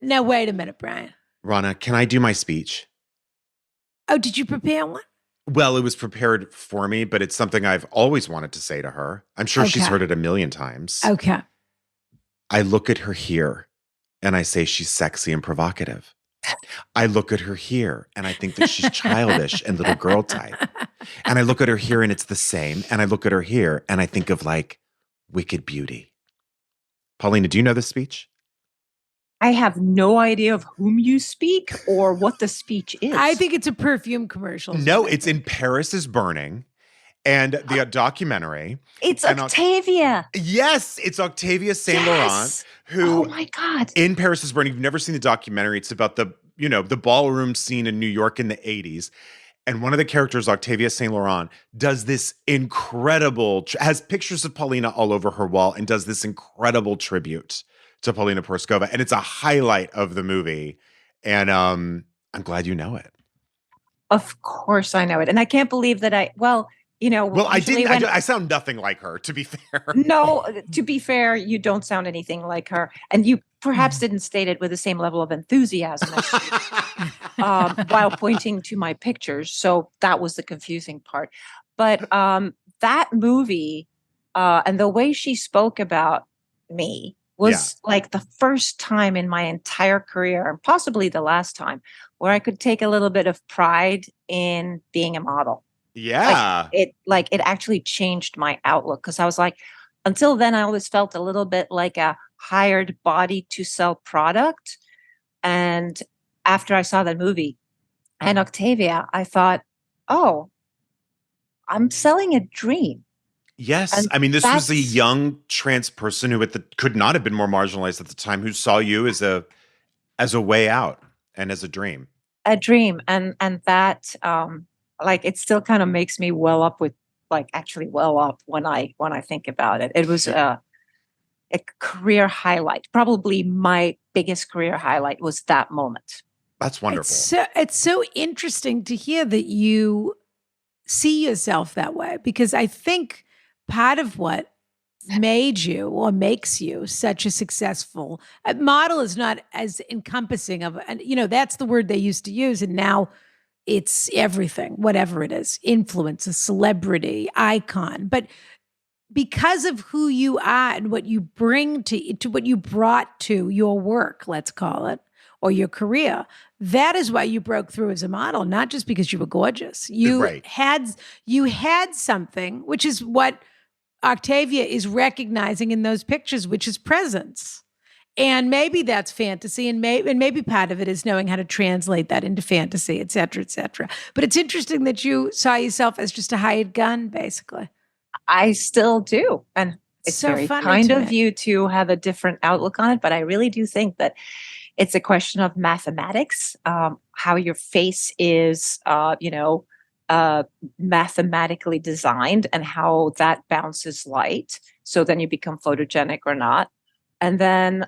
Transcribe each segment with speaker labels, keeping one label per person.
Speaker 1: Now, wait a minute, Brian.
Speaker 2: Rana, can I do my speech?
Speaker 1: Oh, did you prepare one?
Speaker 2: Well, it was prepared for me, but it's something I've always wanted to say to her. I'm sure she's
Speaker 1: Okay.
Speaker 2: heard it a million times.
Speaker 1: Okay.
Speaker 2: I look at her here and I say she's sexy and provocative. I look at her here and I think that she's childish and little girl type. And I look at her here and it's the same. And I look at her here and I think of like wicked beauty. Paulina, do you know this speech?
Speaker 3: I have no idea of whom you speak or what the speech is.
Speaker 1: I think it's a perfume commercial.
Speaker 2: No, it's in Paris is Burning. And the documentary.
Speaker 3: It's Octavia.
Speaker 2: Yes, it's Octavia Saint Laurent, who,
Speaker 3: oh my God,
Speaker 2: in Paris is Burning. You've never seen the documentary. It's about the ballroom scene in New York in the 80s. And one of the characters, Octavia Saint Laurent, does this incredible, has pictures of Paulina all over her wall and does this incredible tribute to Paulina Porizkova. And it's a highlight of the movie. And I'm glad you know it.
Speaker 3: Of course I know it. And I can't believe that
Speaker 2: I didn't. I sound nothing like her, to be fair.
Speaker 3: No, to be fair, you don't sound anything like her. And you perhaps didn't state it with the same level of enthusiasm as she while pointing to my pictures. So that was the confusing part. But that movie and the way she spoke about me was like the first time in my entire career, and possibly the last time, where I could take a little bit of pride in being a model.
Speaker 2: Yeah.
Speaker 3: It actually changed my outlook, because I was like, until then, I always felt a little bit like a hired body to sell product. And after I saw that movie and Octavia, I thought, oh, I'm selling a dream.
Speaker 2: Yes. And I mean, this was a young trans person who could not have been more marginalized at the time, who saw you as a way out and as a dream.
Speaker 3: A dream. And that, it still kind of makes me well up when I think about it. It was a career highlight. Probably my biggest career highlight was that moment.
Speaker 2: That's wonderful.
Speaker 1: It's so interesting to hear that you see yourself that way, because I think part of what made you or makes you such a successful model is not as encompassing of, and that's the word they used to use, and now it's everything, whatever it is, influencer, celebrity, icon. But because of who you are and what you bring to what you brought to your work, let's call it, or your career, that is why you broke through as a model, not just because you were gorgeous. You had something, which is what Octavia is recognizing in those pictures, which is presence. And maybe that's fantasy, and maybe part of it is knowing how to translate that into fantasy, et cetera, et cetera. But it's interesting that you saw yourself as just a hired gun, basically.
Speaker 3: I still do. And it's
Speaker 1: so
Speaker 3: very kind of you to have a different outlook on it. But I really do think that it's a question of mathematics, how your face is, mathematically designed, and how that bounces light. So then you become photogenic or not. And then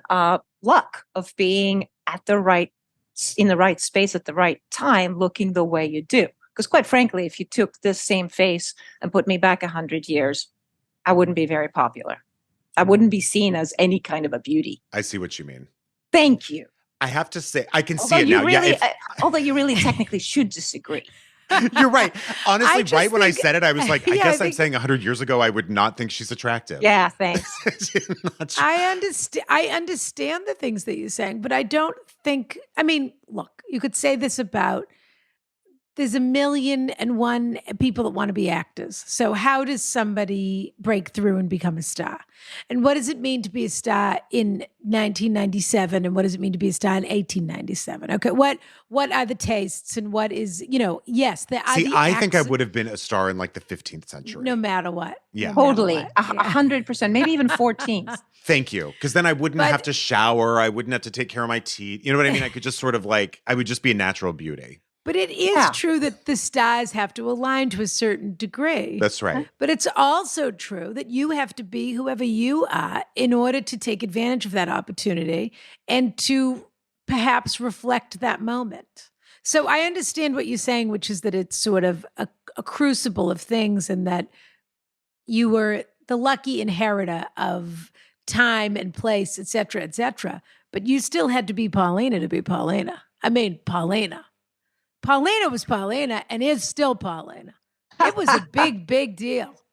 Speaker 3: luck of being in the right space at the right time, looking the way you do. Because quite frankly, if you took this same face and put me back 100 years, I wouldn't be very popular. I wouldn't be seen as any kind of a beauty.
Speaker 2: I see what you mean.
Speaker 3: Thank you.
Speaker 2: I have to say, I can see it now.
Speaker 3: Although you really technically should disagree.
Speaker 2: You're right. Honestly, when I said it, I was like, I guess I'm saying 100 years ago, I would not think she's attractive.
Speaker 3: Yeah, thanks.
Speaker 1: I understand the things that you're saying, but I don't think, look, you could say this about, there's 1,000,001 people that want to be actors. So how does somebody break through and become a star? And what does it mean to be a star in 1997? And what does it mean to be a star in 1897? Okay, what are the tastes, and what is, yes.
Speaker 2: I think I would have been a star in like the 15th century.
Speaker 1: No matter what.
Speaker 2: Yeah.
Speaker 3: Totally. 100%, maybe even 14th.
Speaker 2: Thank you. Because then I wouldn't have to shower. I wouldn't have to take care of my teeth. You know what I mean? I could just sort of I would just be a natural beauty.
Speaker 1: But it is true that the stars have to align to a certain degree.
Speaker 2: That's right.
Speaker 1: But it's also true that you have to be whoever you are in order to take advantage of that opportunity and to perhaps reflect that moment. So I understand what you're saying, which is that it's sort of a crucible of things, and that you were the lucky inheritor of time and place, et cetera, et cetera. But you still had to be Paulina to be Paulina. I mean, Paulina. Paulina was Paulina and is still Paulina. It was a big, big deal.